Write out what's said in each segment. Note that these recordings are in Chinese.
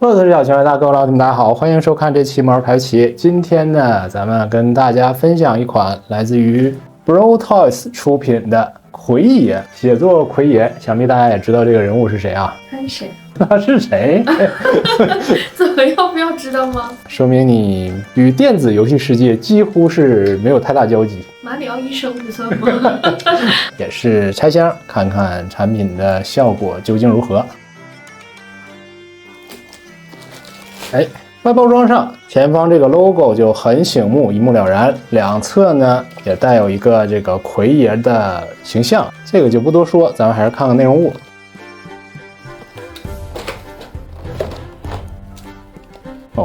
各位小情大各位老铁们大家好，欢迎收看这期毛开启。今天呢，咱们跟大家分享一款来自于 Bro-Toys 出品的奎爷，写作奎爷，想必大家也知道这个人物是谁啊？他是谁？他是谁？怎么要不要知道吗？说明你与电子游戏世界几乎是没有太大交集。马里奥医生不算吗？也是拆箱看看产品的效果究竟如何。外包装上前方这个 logo 就很醒目，一目了然，两侧呢也带有一个这个奎爷的形象，这个就不多说，咱们还是看看内容物。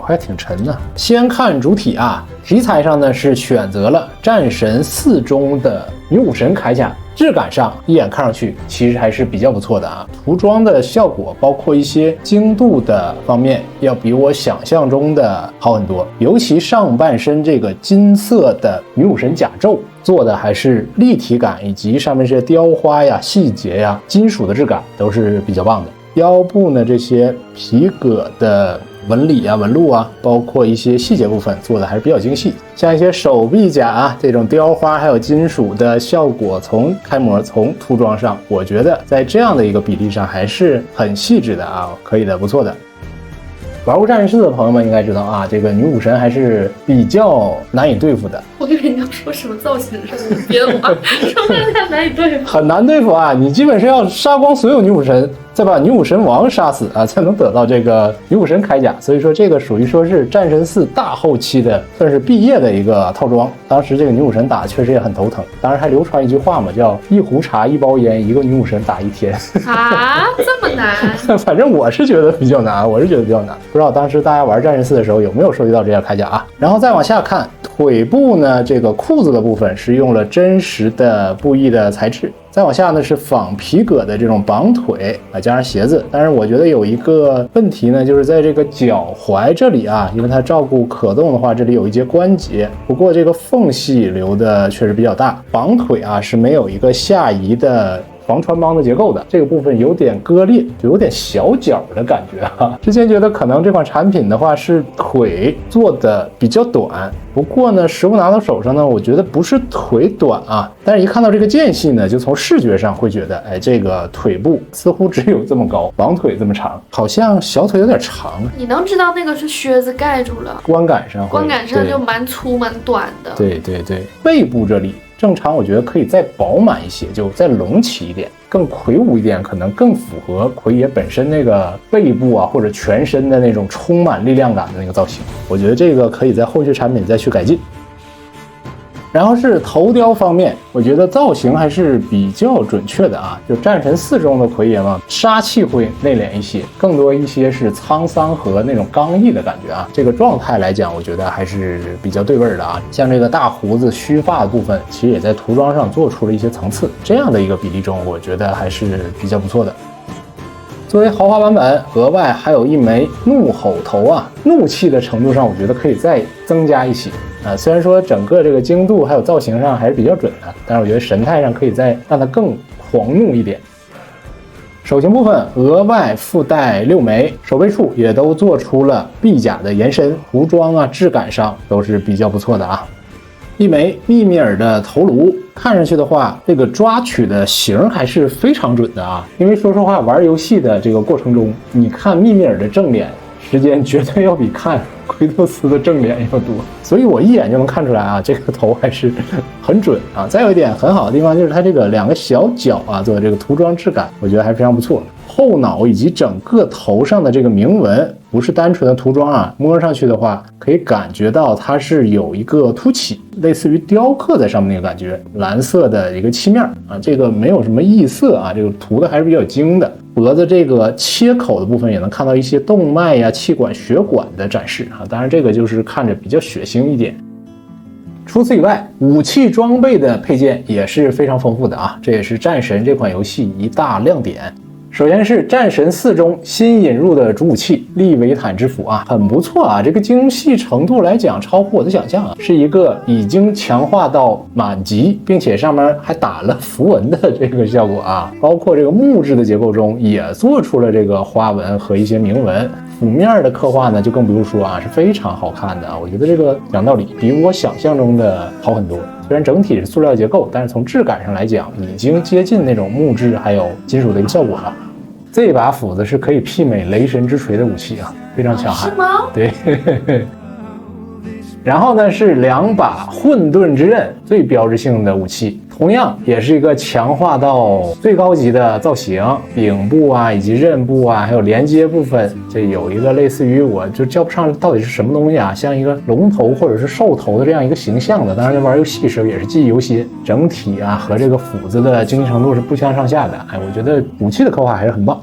还挺沉的。先看主体啊，题材上呢是选择了战神4中的女武神铠甲，质感上一眼看上去其实还是比较不错的啊。涂装的效果包括一些精度的方面，要比我想象中的好很多。尤其上半身这个金色的女武神甲胄做的还是立体感，以及上面这些雕花呀、细节呀、金属的质感都是比较棒的。腰部呢这些皮革的纹理啊、纹路啊，包括一些细节部分做的还是比较精细。像一些手臂甲啊，这种雕花还有金属的效果，从开模从涂装上，我觉得在这样的一个比例上还是很细致的啊，可以的，不错的。玩过战士的朋友们应该知道啊，这个女武神还是比较难以对付的。我以为你要说什么造型上的别的话，说人家难以对付，很难对付啊！你基本是要杀光所有女武神，再把女武神王杀死啊，才能得到这个女武神铠甲。所以说这个属于说是战神4大后期的，算是毕业的一个套装。当时这个女武神打确实也很头疼，当然还流传一句话嘛，叫一壶茶一包烟，一个女武神打一天。啊，这么难？反正我是觉得比较难，不知道当时大家玩战神4的时候有没有收集到这些铠甲啊？然后再往下看，腿部呢，这个裤子的部分是用了真实的布艺的材质。再往下呢是仿皮革的这种绑腿啊，加上鞋子。但是我觉得有一个问题呢，就是在这个脚踝这里啊，因为它照顾可动的话，这里有一节关节，不过这个缝隙留的确实比较大。绑腿啊是没有一个下移的防穿帮的结构的，这个部分有点割裂，就有点小脚的感觉啊。之前觉得可能这款产品的话是腿做的比较短，不过呢实物拿到手上呢，我觉得不是腿短啊，但是一看到这个间隙呢，就从视觉上会觉得，这个腿部似乎只有这么高，绑腿这么长，好像小腿有点长。你能知道那个是靴子盖住了，观感上就蛮粗蛮短的。对，背部这里正常我觉得可以再饱满一些，就再隆起一点，更魁梧一点，可能更符合奎爷本身那个背部啊或者全身的那种充满力量感的那个造型。我觉得这个可以在后续产品再去改进。然后是头雕方面，我觉得造型还是比较准确的啊。就战神4中的奎爷嘛，杀气会内敛一些，更多一些是沧桑和那种刚毅的感觉啊。这个状态来讲，我觉得还是比较对味的啊。像这个大胡子须发的部分，其实也在涂装上做出了一些层次，这样的一个比例中，我觉得还是比较不错的。作为豪华版本，额外还有一枚怒吼头啊，怒气的程度上，我觉得可以再增加一些。虽然说整个这个精度还有造型上还是比较准的，但是我觉得神态上可以再让它更狂怒一点。手型部分额外附带6枚，手背处也都做出了臂甲的延伸，涂装啊质感上都是比较不错的啊。一枚密米尔的头颅，看上去的话，这个抓取的型还是非常准的啊。因为说实话，玩游戏的这个过程中，你看密米尔的正脸时间绝对要比看奎托斯的正脸要多，所以我一眼就能看出来啊，这个头还是很准啊。再有一点很好的地方就是它这个2个小角啊做的这个涂装质感，我觉得还非常不错。后脑以及整个头上的这个铭文不是单纯的涂装啊，摸上去的话可以感觉到它是有一个凸起，类似于雕刻在上面那个感觉。蓝色的一个漆面啊，这个没有什么异色啊，这个涂的还是比较精的。脖子这个切口的部分也能看到一些动脉呀、气管、血管的展示啊，当然这个就是看着比较血腥一点。除此以外，武器装备的配件也是非常丰富的啊，这也是战神这款游戏一大亮点。首先是战神4中新引入的主武器利维坦之斧啊，很不错啊，这个精细程度来讲超乎我的想象啊，是一个已经强化到满级，并且上面还打了符文的这个效果啊，包括这个木质的结构中也做出了这个花纹和一些铭文。斧面的刻画呢，就更不用说啊，是非常好看的啊。我觉得这个讲道理比我想象中的好很多。虽然整体是塑料结构，但是从质感上来讲，已经接近那种木质还有金属的一个效果了。这把斧子是可以媲美雷神之锤的武器啊，非常强悍。是吗？对。然后呢是2把混沌之刃，最标志性的武器，同样也是一个强化到最高级的造型，柄部啊以及刃部啊还有连接部分，这有一个类似于我就叫不上到底是什么东西啊，像一个龙头或者是兽头的这样一个形象的，当然玩游戏时候也是记忆犹新。整体啊和这个斧子的精细程度是不相上下的，我觉得武器的刻画还是很棒。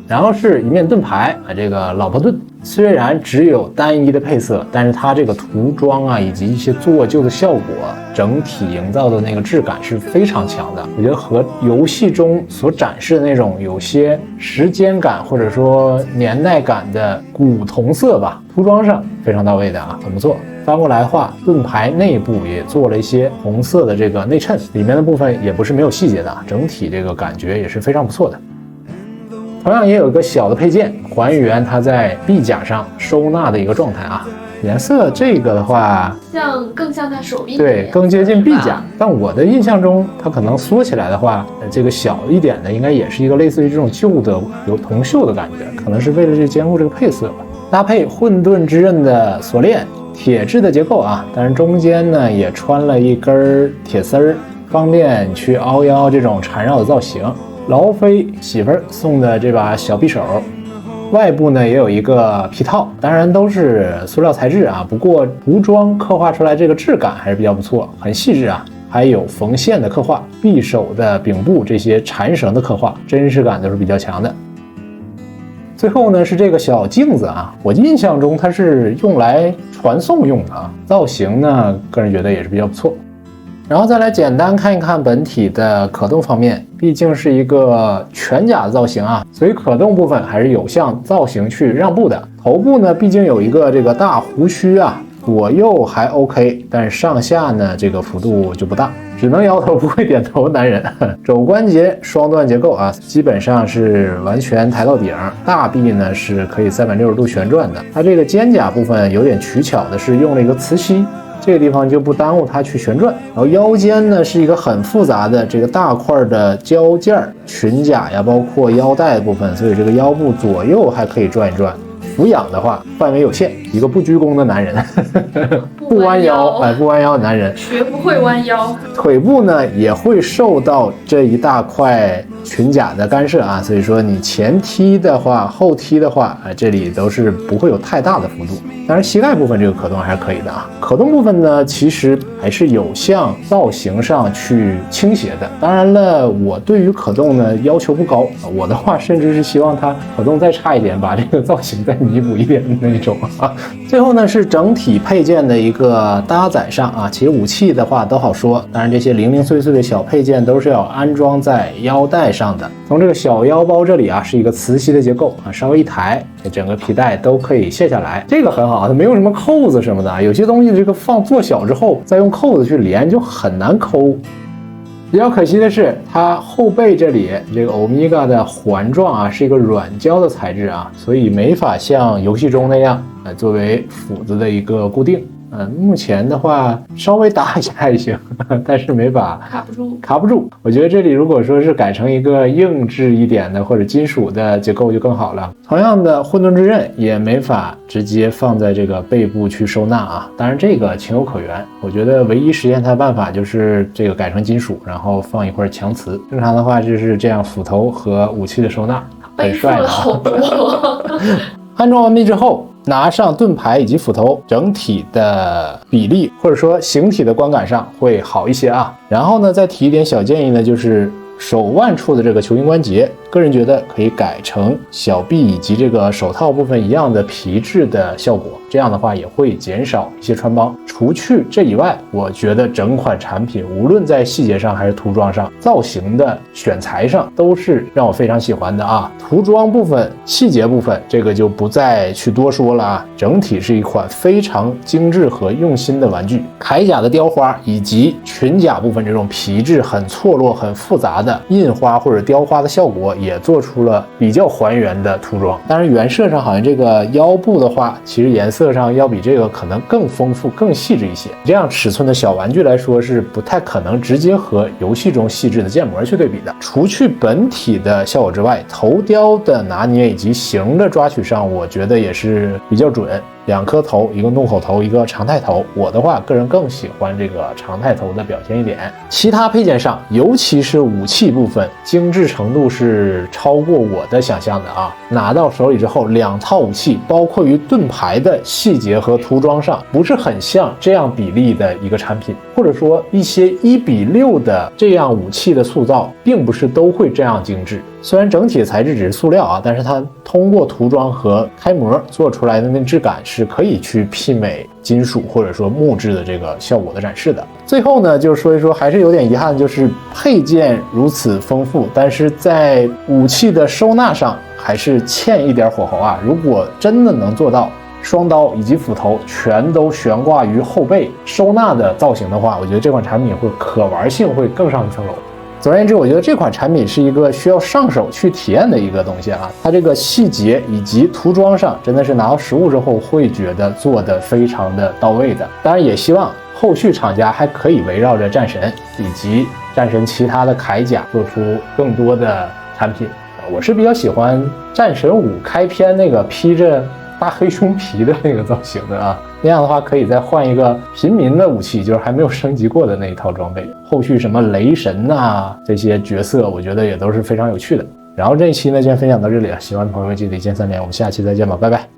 然后是一面盾牌啊，这个老婆盾虽然只有单一的配色，但是它这个涂装啊以及一些做旧的效果，整体营造的那个质感是非常强的。我觉得和游戏中所展示的那种有些时间感或者说年代感的古铜色吧，涂装上非常到位的啊，很不错。翻过来的话，盾牌内部也做了一些红色的这个内衬，里面的部分也不是没有细节的，整体这个感觉也是非常不错的。同样也有一个小的配件，还原它在臂甲上收纳的一个状态啊。颜色这个的话，更像它手臂，对，更接近臂甲。但我的印象中，它可能缩起来的话，这个小一点的应该也是一个类似于这种旧的有铜锈的感觉，可能是为了这兼顾这个配色吧。搭配混沌之刃的锁链，铁质的结构啊，但是中间呢也穿了一根铁丝儿，方便去凹腰这种缠绕的造型。劳菲媳妇儿送的这把小匕首，外部呢也有一个皮套，当然都是塑料材质啊，不过涂装刻画出来这个质感还是比较不错，很细致啊。还有缝线的刻画，匕首的柄部这些缠绳的刻画，真实感都是比较强的。最后呢是这个小镜子啊，我印象中它是用来传送用的啊，造型呢个人觉得也是比较不错。然后再来简单看一看本体的可动方面，毕竟是一个全甲的造型啊，所以可动部分还是有向造型去让步的。头部呢，毕竟有一个这个大胡须啊，左右还 OK， 但是上下呢这个幅度就不大，只能摇头不会点头的男人。肘关节双段结构啊，基本上是完全抬到顶，大臂呢是可以360度旋转的。它这个肩胛部分有点取巧的是用了一个磁吸，这个地方就不耽误它去旋转。然后腰间呢是一个很复杂的这个大块的胶件，裙甲呀包括腰带的部分，所以这个腰部左右还可以转一转。俯仰的话范围有限，一个不鞠躬的男人不弯腰，不弯腰的男人学不会弯腰。腿部呢也会受到这一大块裙甲的干涉啊，所以说你前踢的话后踢的话这里都是不会有太大的幅度。当然膝盖部分这个可动还是可以的啊。可动部分呢其实还是有向造型上去倾斜的。当然了，我对于可动呢要求不高，我的话甚至是希望它可动再差一点，把这个造型再弥补一点的那种啊。最后呢是整体配件的一个搭载上啊，其实武器的话都好说，当然这些零零碎碎的小配件都是要安装在腰带上的。从这个小腰包这里啊是一个磁吸的结构啊，稍微一抬，这整个皮带都可以卸下来，这个很好，它没有什么扣子什么的，有些东西这个做小之后再用扣子去连就很难抠。比较可惜的是，它后背这里这个欧米伽的环状啊是一个软胶的材质啊，所以没法像游戏中那样作为斧子的一个固定。目前的话稍微搭一下还行，但是没法卡不住。我觉得这里如果说是改成一个硬质一点的或者金属的结构就更好了。同样的混沌之刃也没法直接放在这个背部去收纳啊，当然这个情有可原。我觉得唯一实现它的办法就是这个改成金属，然后放一块强磁。正常的话就是这样，斧头和武器的收纳很帅的好多。安装完毕之后，拿上盾牌以及斧头，整体的比例或者说形体的观感上会好一些啊。然后呢，再提一点小建议呢，就是手腕处的这个球形关节，个人觉得可以改成小臂以及这个手套部分一样的皮质的效果，这样的话也会减少一些穿帮。除去这以外，我觉得整款产品无论在细节上还是涂装上，造型的选材上都是让我非常喜欢的啊。涂装部分、细节部分这个就不再去多说了啊。整体是一款非常精致和用心的玩具，铠甲的雕花以及裙甲部分这种皮质很错落、很复杂的印花或者雕花的效果也做出了比较还原的涂装。当然原色上好像这个腰部的话，其实颜色上要比这个可能更丰富更细致一些。这样尺寸的小玩具来说是不太可能直接和游戏中细致的建模去对比的。除去本体的效果之外，头雕的拿捏以及形的抓取上，我觉得也是比较准。2颗头，一个怒吼头，一个常态头。我的话，个人更喜欢这个常态头的表现一点。其他配件上，尤其是武器部分，精致程度是超过我的想象的啊！拿到手里之后，2套武器，包括于盾牌的细节和涂装上，不是很像这样比例的一个产品，或者说一些1:6的这样武器的塑造，并不是都会这样精致。虽然整体的材质只是塑料啊，但是它通过涂装和开模做出来的那质感是可以去媲美金属或者说木质的这个效果的展示的。最后呢，就是说一说，还是有点遗憾，就是配件如此丰富，但是在武器的收纳上还是欠一点火候啊。如果真的能做到双刀以及斧头全都悬挂于后背收纳的造型的话，我觉得这款产品会可玩性会更上一层楼。总而言之，我觉得这款产品是一个需要上手去体验的一个东西啊，它这个细节以及涂装上真的是拿到实物之后会觉得做得非常的到位的。当然也希望后续厂家还可以围绕着战神以及战神其他的铠甲做出更多的产品。我是比较喜欢战神5开篇那个披着大黑胸皮的那个造型的啊，那样的话可以再换一个平民的武器，就是还没有升级过的那一套装备。后续什么雷神啊这些角色，我觉得也都是非常有趣的。然后这一期呢，就先分享到这里了，喜欢的朋友们记得一键3连，我们下期再见吧，拜拜。